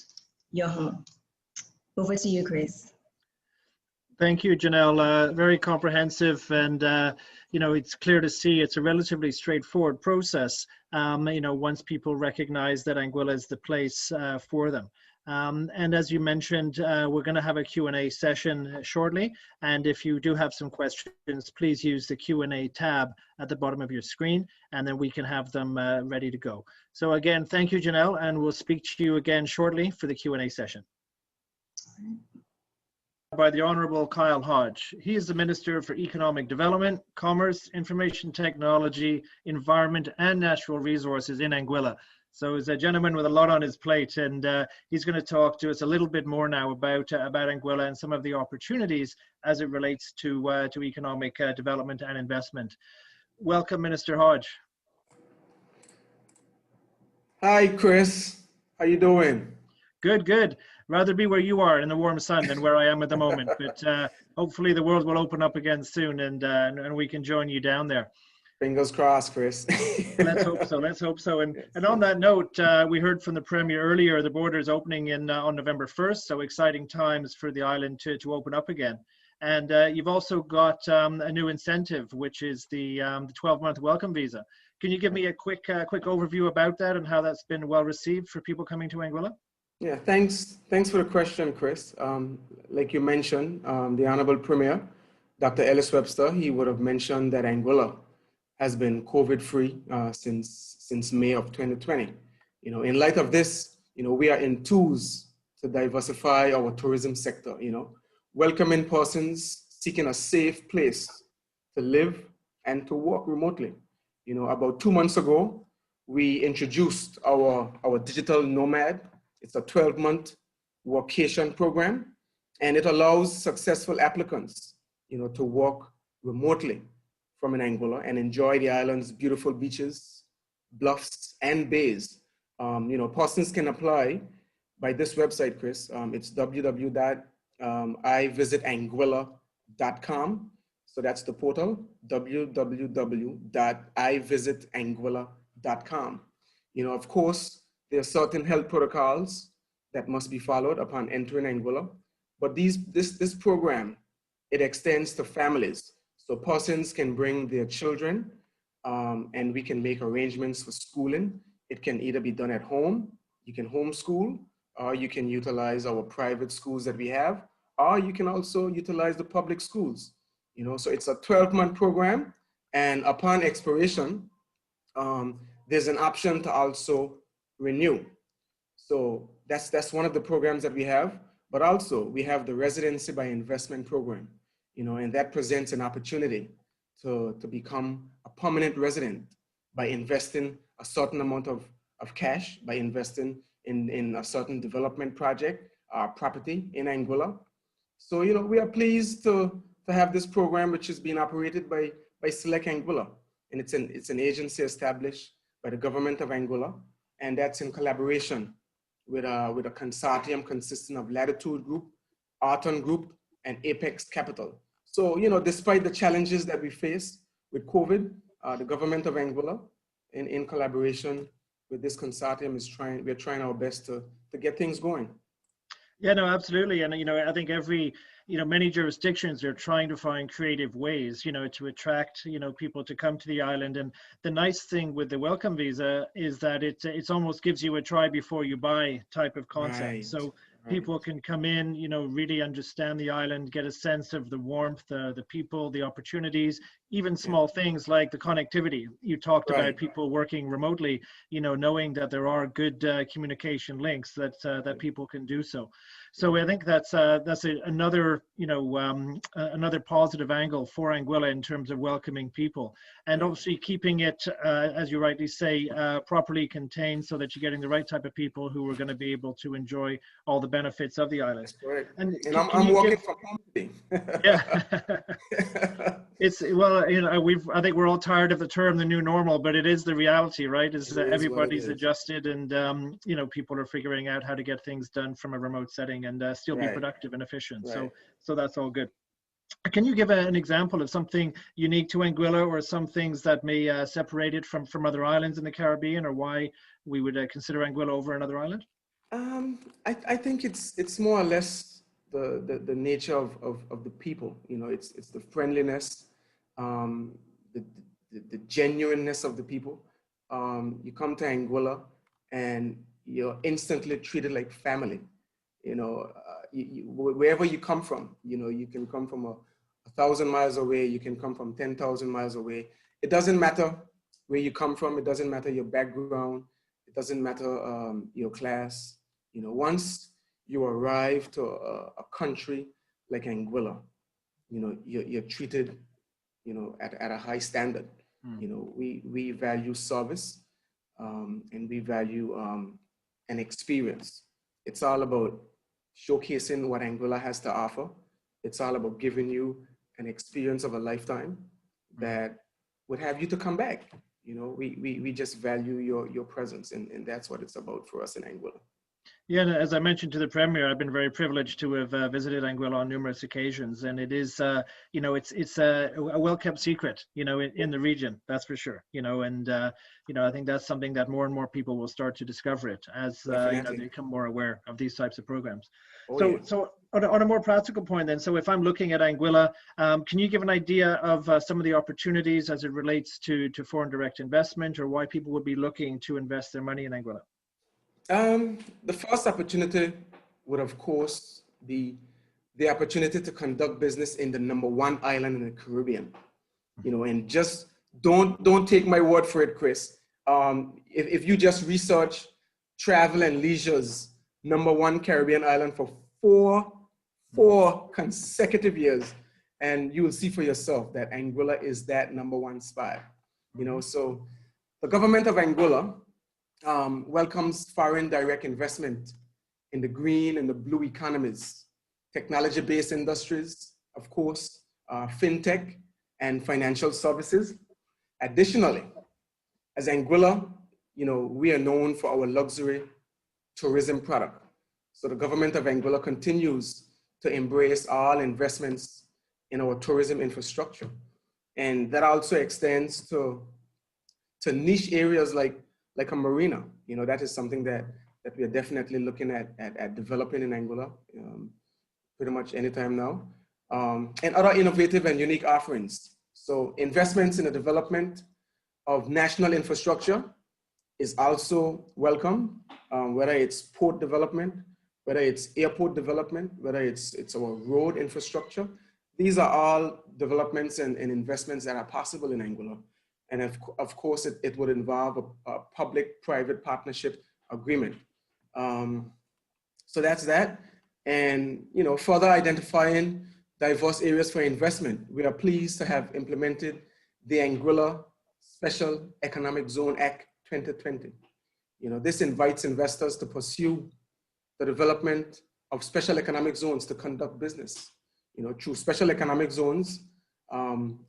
Speaker 5: your home. Over to you, Chris.
Speaker 1: Thank you, Janelle. Very comprehensive, and it's clear to see it's a relatively straightforward process. Once people recognize that Anguilla is the place for them. And as you mentioned, we're going to have a Q&A session shortly. And if you do have some questions, please use the Q&A tab at the bottom of your screen, and then we can have them ready to go. So again, thank you, Janelle, and we'll speak to you again shortly for the Q&A session. By the Honorable Kyle Hodge. He is the Minister for Economic Development, Commerce, Information Technology, Environment and Natural Resources in Anguilla. So he's a gentleman with a lot on his plate, and he's going to talk to us a little bit more now about Anguilla and some of the opportunities as it relates to economic development and investment. Welcome, Minister Hodge.
Speaker 6: Hi, Chris. How you doing?
Speaker 1: Good, good. Rather be where you are in the warm sun than where I am at the moment. But hopefully the world will open up again soon, and we can join you down there.
Speaker 6: Fingers crossed, Chris.
Speaker 1: Let's hope so. Let's hope so. And on that note, we heard from the Premier earlier, the border is opening on November 1st. So exciting times for the island to open up again. And you've also got a new incentive, which is the 12-month welcome visa. Can you give me a quick overview about that and how that's been well received for people coming to Anguilla?
Speaker 6: Yeah, thanks for the question, Chris. Like you mentioned, the Honorable Premier, Dr. Ellis Webster, he would have mentioned that Anguilla has been COVID-free since May of 2020. In light of this, we are enthused to diversify our tourism sector. Welcoming persons seeking a safe place to live and to work remotely. About 2 months ago, we introduced our digital nomad. It's a 12-month workation program, and it allows successful applicants, to work remotely from Anguilla and enjoy the island's beautiful beaches, bluffs, and bays Persons can apply by this website, Chris. It's www.ivisitangwilla.com. So that's the portal, www.ivisitangwilla.com. Of course, there are certain health protocols that must be followed upon entering Anguilla. But this program, it extends to families. So persons can bring their children and we can make arrangements for schooling. It can either be done at home, you can homeschool, or you can utilize our private schools that we have, or you can also utilize the public schools. So it's a 12-month program, and upon expiration, there's an option to also renew. So that's one of the programs that we have, but also we have the Residency by Investment program, and that presents an opportunity to become a permanent resident by investing a certain amount of cash, by investing in a certain development project, property in Anguilla. So, we are pleased to have this program, which is being operated by Select Anguilla. And it's an agency established by the government of Anguilla. And that's in collaboration with a consortium consisting of Latitude Group, Arton Group, and Apex Capital. So, despite the challenges that we face with COVID, the government of Anguilla, in collaboration with this consortium, we're trying our best to get things going.
Speaker 1: Yeah, no, absolutely. And, I think many jurisdictions are trying to find creative ways, to attract, people to come to the island. And the nice thing with the welcome visa is that it's almost gives you a try before you buy type of concept.
Speaker 6: Right.
Speaker 1: So people can come in, really understand the island, get a sense of the warmth, the people, the opportunities, even small things like the connectivity. You talked about people working remotely, knowing that there are good communication links that people can do so. So I think that's another, another positive angle for Anguilla in terms of welcoming people, and obviously keeping it, as you rightly say, properly contained so that you're getting the right type of people who are going to be able to enjoy all the benefits of the island.
Speaker 6: That's correct.
Speaker 1: And
Speaker 6: I'm working from home today.
Speaker 1: Yeah. I think we're all tired of the term the new normal, but it is the reality, right? Is that everybody's adjusted, and people are figuring out how to get things done from a remote setting and still be productive and efficient. So that's all good. Can you give an example of something unique to Anguilla, or some things that may separate it from other islands in the Caribbean, or why we would consider Anguilla over another island?
Speaker 6: I think it's more or less the nature of the people. It's the friendliness, the genuineness of the people. You come to Anguilla and you're instantly treated like family. Wherever you come from, you can come from 1,000 miles away, you can come from 10,000 miles away. It doesn't matter where you come from. It doesn't matter your background. It doesn't matter your class. Once you arrive to a country like Anguilla, you're treated, at a high standard. We value service, and we value an experience. It's all about showcasing what Anguilla has to offer. It's all about giving you an experience of a lifetime that would have you to come back. We just value your presence, and that's what it's about for us in Anguilla.
Speaker 1: Yeah, as I mentioned to the Premier, I've been very privileged to have visited Anguilla on numerous occasions, and it is, it's a well-kept secret, in the region, that's for sure, and, I think that's something that more and more people will start to discover it as, they become more aware of these types of programs. So on a more practical point then, so if I'm looking at Anguilla, can you give an idea of some of the opportunities as it relates to foreign direct investment, or why people would be looking to invest their money in Anguilla?
Speaker 6: The first opportunity would, of course, be the opportunity to conduct business in the #1 island in the Caribbean. And just don't take my word for it, Chris. If you just research Travel and Leisure's #1 Caribbean island for four consecutive years, and you will see for yourself that Anguilla is that #1 spot. So the government of Anguilla welcomes foreign direct investment in the green and the blue economies, technology-based industries, of course, fintech and financial services. Additionally, as Anguilla, we are known for our luxury tourism product. So the government of Anguilla continues to embrace all investments in our tourism infrastructure. And that also extends to niche areas like a marina. That is something that we are definitely looking at developing in Anguilla pretty much anytime now. And other innovative and unique offerings. So investments in the development of national infrastructure is also welcome, whether it's port development, whether it's airport development, whether it's our road infrastructure. These are all developments and investments that are possible in Anguilla. And of course, it would involve a public-private partnership agreement. So that's that. And further identifying diverse areas for investment. We are pleased to have implemented the Anguilla Special Economic Zone Act 2020. This invites investors to pursue the development of special economic zones to conduct business. Through special economic zones,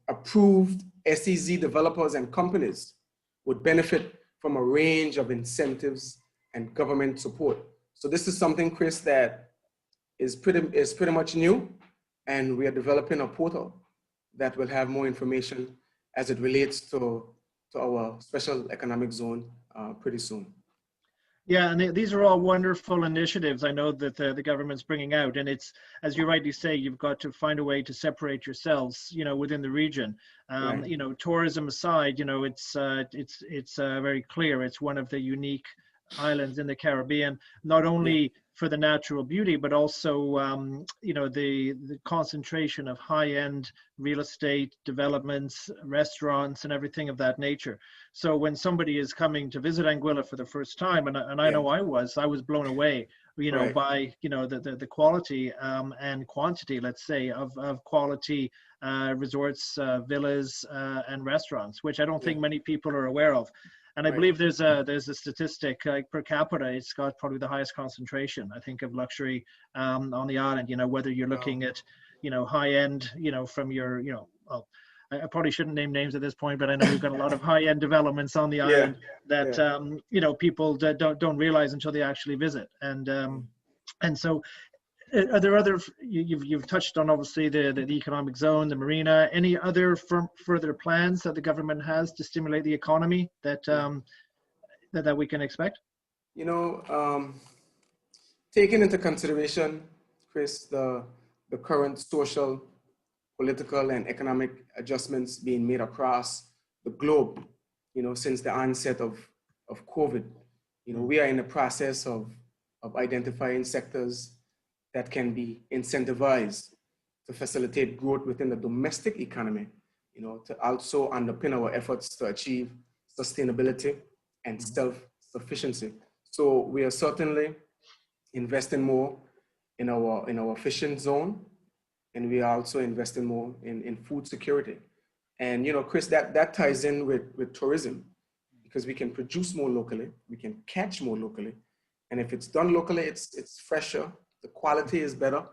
Speaker 6: approved SEZ developers and companies would benefit from a range of incentives and government support. So this is something, Chris, that is pretty much new, and we are developing a portal that will have more information as it relates to our special economic zone pretty soon.
Speaker 1: Yeah, and these are all wonderful initiatives I know that the government's bringing out, and it's, as you rightly say, you've got to find a way to separate yourselves, within the region. Right. Tourism aside, it's very clear it's one of the unique islands in the Caribbean, not only for the natural beauty, but also, the concentration of high-end real estate developments, restaurants, and everything of that nature. So when somebody is coming to visit Anguilla for the first time, and I know I was blown away, right, by, the quality and quantity, let's say, of quality resorts, villas, and restaurants, which I don't think many people are aware of. And I believe there's a statistic, like per capita, it's got probably the highest concentration, I think, of luxury on the island. Whether you're looking at, high end, from your, well, I probably shouldn't name names at this point, but I know we've got a lot of high end developments on the island that people don't realize until they actually visit. And so, are there other, you've touched on obviously the economic zone, the marina, any other further plans that the government has to stimulate the economy that that we can expect?
Speaker 6: Taking into consideration, Chris, the current social, political, and economic adjustments being made across the globe, since the onset of COVID, we are in the process of identifying sectors that can be incentivized to facilitate growth within the domestic economy, to also underpin our efforts to achieve sustainability and self-sufficiency. So we are certainly investing more in our fishing zone, and we are also investing more in food security. And Chris, that ties in with tourism, because we can produce more locally, we can catch more locally, and if it's done locally, it's fresher, the quality is better,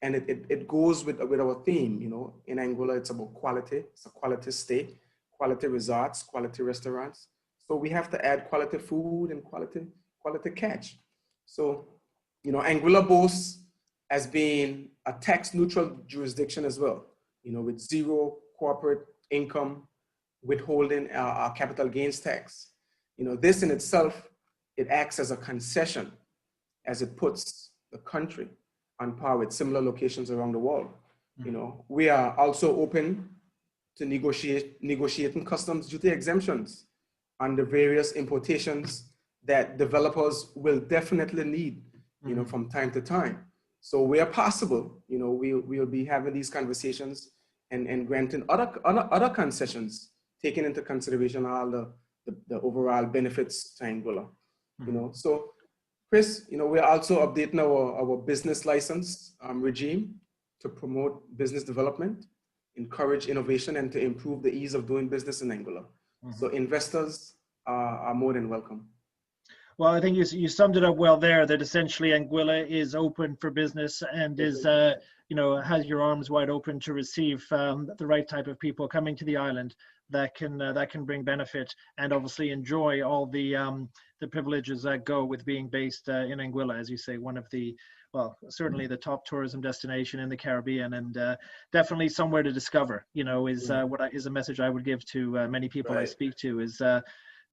Speaker 6: and it goes with our theme. In Anguilla, it's about quality. It's a quality stay, quality resorts, quality restaurants. So we have to add quality food and quality catch. So, Anguilla boasts as being a tax-neutral jurisdiction as well, with zero corporate income withholding our capital gains tax. This in itself, it acts as a concession as it puts the country on par with similar locations around the world. We are also open to negotiating customs duty exemptions on the various importations that developers will definitely need, from time to time. So where possible, we'll be having these conversations and granting other concessions, taking into consideration all the overall benefits to Anguilla. So Chris, we're also updating our business license regime to promote business development, encourage innovation, and to improve the ease of doing business in Anguilla. So investors are more than welcome.
Speaker 1: Well, I think you summed it up well there, that essentially Anguilla is open for business and is, has your arms wide open to receive the right type of people coming to the island that can bring benefit and obviously enjoy all the privileges that go with being based in Anguilla, as you say, one of the, well, certainly the top tourism destination in the Caribbean, and definitely somewhere to discover, is is a message I would give to many people I speak to is,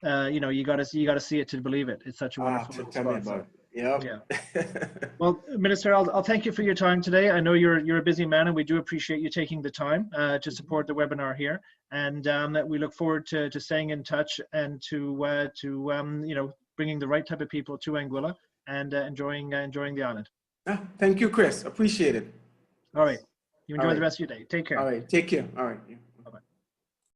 Speaker 1: you got to see it to believe it. It's such a wonderful spot. Yeah. Well, Minister, I'll thank you for your time today. I know you're a busy man, and we do appreciate you taking the time to support the webinar here. And we look forward to staying in touch and to bringing the right type of people to Anguilla and enjoying the island.
Speaker 6: Thank you, Chris. Appreciate it.
Speaker 1: All right. You enjoy the rest of your day. Take care.
Speaker 6: All right. Take care. All right. Yeah.